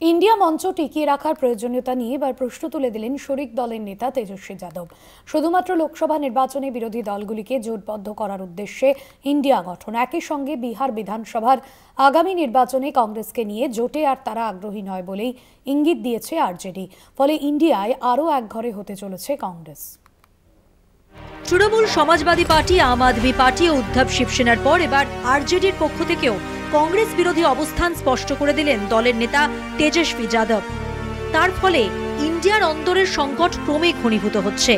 India মঞ্চ টিকিয়ে রাখার প্রয়োজনীয়তা নিয়ে এবার প্রশ্ন তুলে দিলেন শরিক দলের নেতা তেজস্বী যাদব। শুধুমাত্র লোকসভা নির্বাচনে বিরোধী দলগুলিকে জোটবদ্ধ করার উদ্দেশ্যে ইন্ডিয়া গঠন, একই সঙ্গে বিহার বিধানসভার আগামী নির্বাচনে কংগ্রেসকে নিয়ে জোটে আর তারা আগ্রহী নয় বলেই ইঙ্গিত দিয়েছে আরজেডি। ফলে ইন্ডিয়ায় আরও একঘরে হতে চলেছে কংগ্রেস। তৃণমূল, সমাজবাদী পার্টি, আম আদমি পার্টি ও উদ্ধব শিবসেনার পর এবার আরজেডির পক্ষ থেকেও কংগ্রেস বিরোধী অবস্থান স্পষ্ট করে দিলেন দলের নেতা তেজস্বী যাদব। তার ফলে ইন্ডিয়ার অন্দরের সংকট ক্রমে ঘনীভূত হচ্ছে।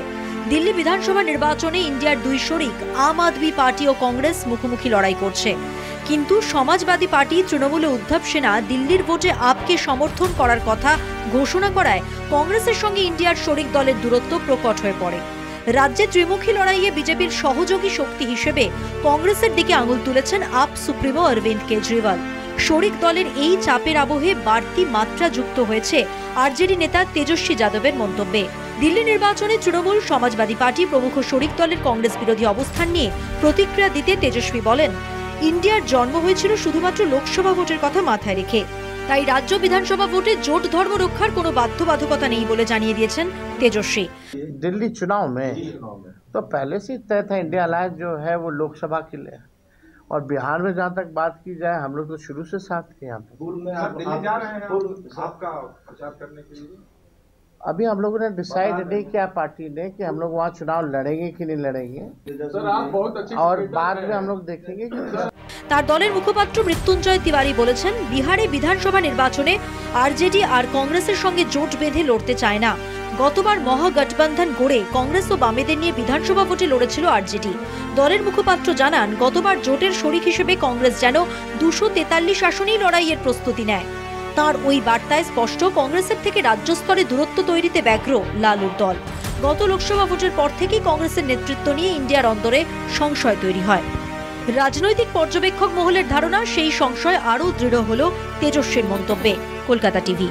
দিল্লি বিধানসভা নির্বাচনে ইন্ডিয়ার দুই শরিক আম আদমি পার্টি ও কংগ্রেস মুখোমুখি লড়াই করছে, কিন্তু সমাজবাদী পার্টি, তৃণমূল ও উদ্ধব সেনা দিল্লির ভোটে আপকে সমর্থন করার কথা ঘোষণা করায় কংগ্রেসের সঙ্গে ইন্ডিয়ার শরিক দলের দূরত্ব প্রকট হয়ে পড়ে। রাজ্যে ত্রিমুখী লড়াইয়ে বিজেপির সহযোগী শক্তি হিসেবে কংগ্রেসের দিকে আঙুল তুলেছেন আপ সুপ্রিমো অরবিন্দ কেজরিওয়াল। শরিক দলের এই চাপের আবহে বাড়তি মাত্রা যুক্ত হয়েছে আরজেডি নেতা তেজস্বী যাদবের মন্তব্যে। দিল্লি নির্বাচনে তৃণমূল, সমাজবাদী পার্টি প্রমুখ শরিক দলের কংগ্রেস বিরোধী অবস্থান নিয়ে প্রতিক্রিয়া দিতে তেজস্বী বলেন, ইন্ডিয়ার জন্ম হয়েছিল শুধুমাত্র লোকসভা ভোটের কথা মাথায় রেখে, তাই রাজ্য বিধানসভা ভোটে জোট ধর্ম রক্ষার কোনো বাধ্যবাধকতা নেই বলে জানিয়ে দিয়েছেন তেজস্বী। दिल्ली चुनाव में तो पहले से तय था इंडिया अलायंस जो है वो लोकसभा के लिए, और बिहार में जहाँ तक बात की जाए हम लोग तो शुरू से साथ थे। यहाँ पे दिल्ली जा रहे हैं आपका प्रचार करने के लिए? अभी हम लोगों ने डिसाइड नहीं किया पार्टी ने कि हम लोग वहाँ चुनाव लड़ेंगे कि नहीं लड़ेंगे, और बाद में हम लोग देखेंगे कि তার দলের মুখপাত্র মৃত্যুঞ্জয় তিওয়ারি বলেছেন, বিহারে বিধানসভা নির্বাচনে আরজেডি আর কংগ্রেসের সঙ্গে জোট বেঁধে লড়তে চায় না। গতবার মহাগঠবন্ধন গড়ে কংগ্রেস ও বামেদের নিয়ে বিধানসভা ভোটে লড়েছিল আরজেডি। দলের মুখপাত্র জানান, গতবার জোটের শরিক হিসেবে কংগ্রেস যেন 243 আসনেই লড়াইয়ের প্রস্তুতি নেয়। তার ওই বার্তায় স্পষ্ট, কংগ্রেসের থেকে রাজ্য স্তরে দূরত্ব তৈরিতে ব্যগ্র লালুর দল। গত লোকসভা ভোটের পর থেকেই কংগ্রেসের নেতৃত্ব নিয়ে ইন্ডিয়ার অন্দরে সংশয় তৈরি হয়। রাজনৈতিক পর্যবেক্ষক মহলের ধারণা, সেই সংশয় আরও দৃঢ় হল তেজস্বীর মন্তব্যে। কলকাতা টিভি।